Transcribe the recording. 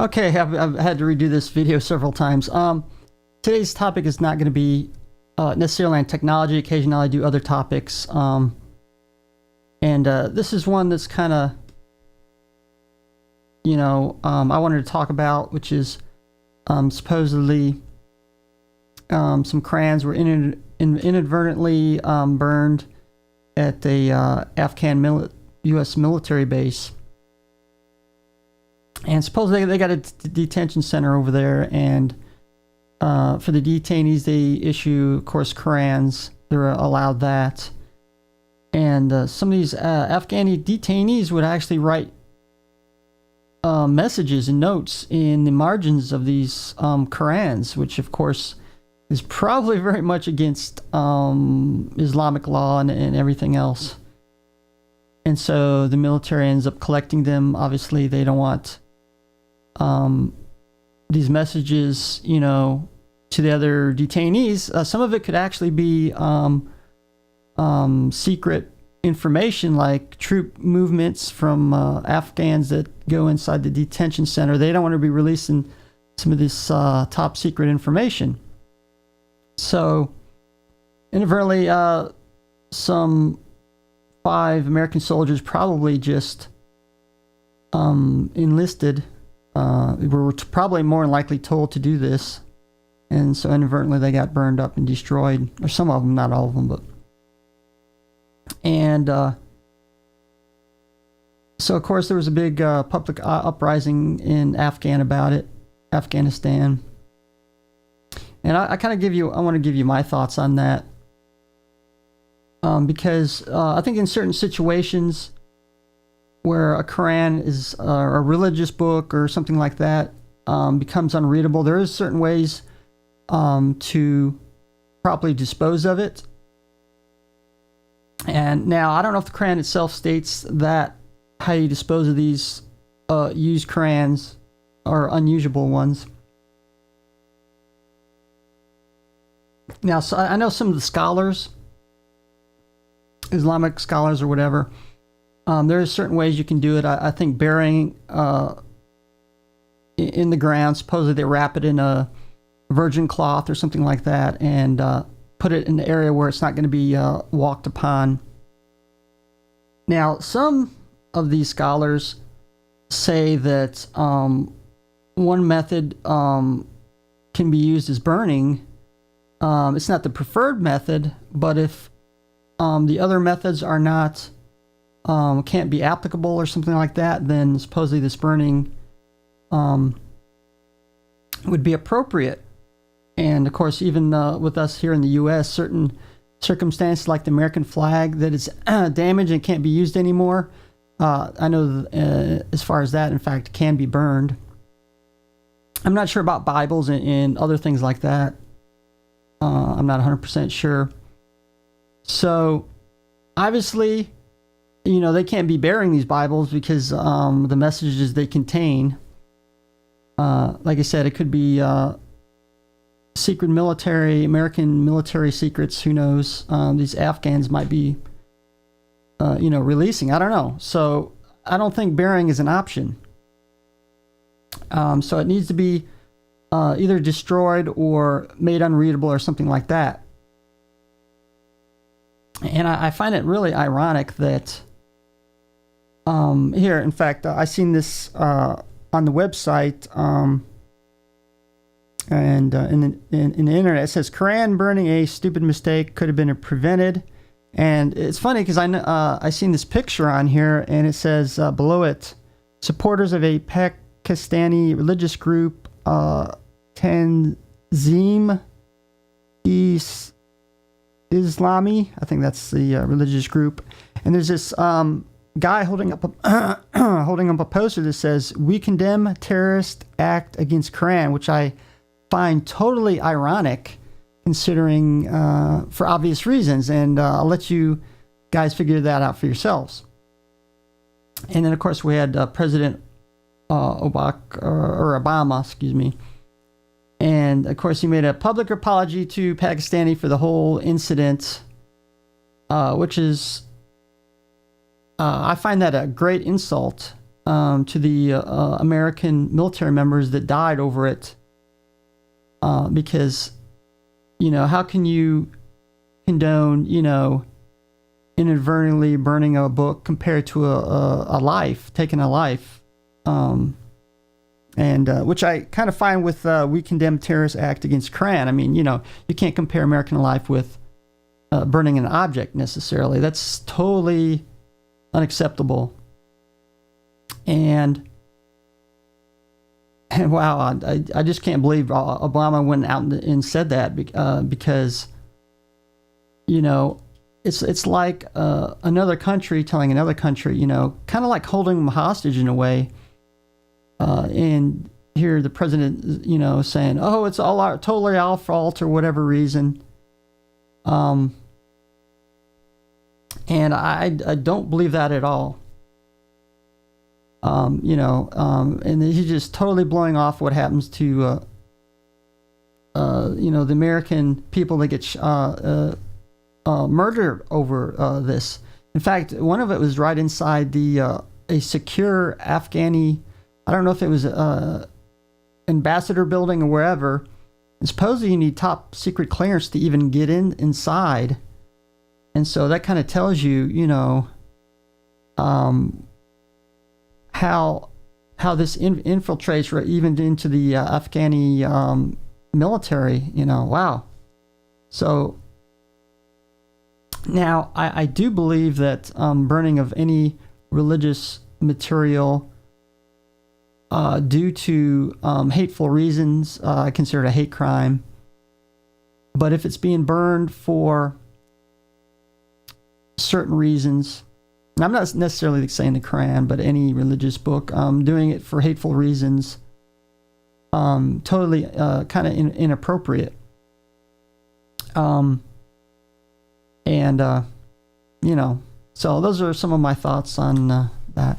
Okay, I've had to redo this video several times. Today's topic is not going to be necessarily on technology. Occasionally I do other topics. This is one that's kind of, I wanted to talk about, which is supposedly some Korans were inadvertently burned at the Afghan U.S. military base. And supposedly they got a detention center over there, and for the detainees, they issue, of course, Korans. They're allowed that. And some of these Afghani detainees would actually write messages and notes in the margins of these Korans, which, of course, is probably very much against Islamic law and everything else. And so the military ends up collecting them. Obviously, they don't want these messages, to the other detainees. Some of it could actually be secret information, like troop movements from Afghans that go inside the detention center. They don't want to be releasing some of this top secret information. So, inadvertently, some 5 American soldiers probably just enlisted. Were probably more than likely told to do this, and so inadvertently they got burned up and destroyed, or some of them, not all of them, but. And so of course there was a big public uprising in Afghanistan, and I want to give you my thoughts on that, because I think in certain situations where a Quran is a religious book or something like that becomes unreadable, there is certain ways to properly dispose of it. And now, I don't know if the Quran itself states that how you dispose of these used Qurans or unusable ones. Now, so I know some of the scholars, Islamic scholars or whatever, there are certain ways you can do it. I think burying in the ground, supposedly they wrap it in a virgin cloth or something like that, and put it in an area where it's not going to be walked upon. Now, some of these scholars say that one method can be used as burning. It's not the preferred method, but if the other methods are not can't be applicable or something like that, then supposedly this burning would be appropriate. And of course, even with us here in the U.S., certain circumstances like the American flag that is damaged and can't be used anymore, I know as far as that, in fact, can be burned. I'm not sure about Bibles and other things like that. I'm not 100% sure. So obviously, they can't be burying these Bibles because the messages they contain, like I said, it could be secret American military secrets. Who knows? These Afghans might be, releasing. I don't know. So I don't think burying is an option. So it needs to be either destroyed or made unreadable or something like that. And I find it really ironic that here, in fact, I seen this on the website, and in the internet, it says Quran burning a stupid mistake could have been prevented. And it's funny because I seen this picture on here, and it says below it, supporters of a Pakistani religious group, Tanzim Islami, I think that's the religious group, and there's this guy holding up a poster that says, "We condemn terrorist act against Quran," which I find totally ironic, considering for obvious reasons, and I'll let you guys figure that out for yourselves. And then, of course, we had President Obama, excuse me. And, of course, he made a public apology to Pakistani for the whole incident, which is, I find that a great insult to the American military members that died over it, because, how can you condone, inadvertently burning a book compared to a life, taking a life, and which I kind of find with we condemn terrorist act against Quran. I mean, you can't compare American life with burning an object necessarily. That's totally unacceptable. And wow, I just can't believe Obama went out and said that, because it's like another country telling another country, kind of like holding them hostage in a way. And here the president, saying, "Oh, it's totally our fault," or whatever reason. And I don't believe that at all. And he's just totally blowing off what happens to, the American people that get murdered over this. In fact, one of it was right inside a secure Afghani, I don't know if it was ambassador building or wherever. And supposedly you need top secret clearance to even get inside. And so that kind of tells you, how this infiltrates even into the Afghani military. Wow. So now I do believe that burning of any religious material due to hateful reasons, I consider it a hate crime. But if it's being burned for certain reasons, and I'm not necessarily saying the Quran, but any religious book, doing it for hateful reasons, totally kind of inappropriate. So those are some of my thoughts on that.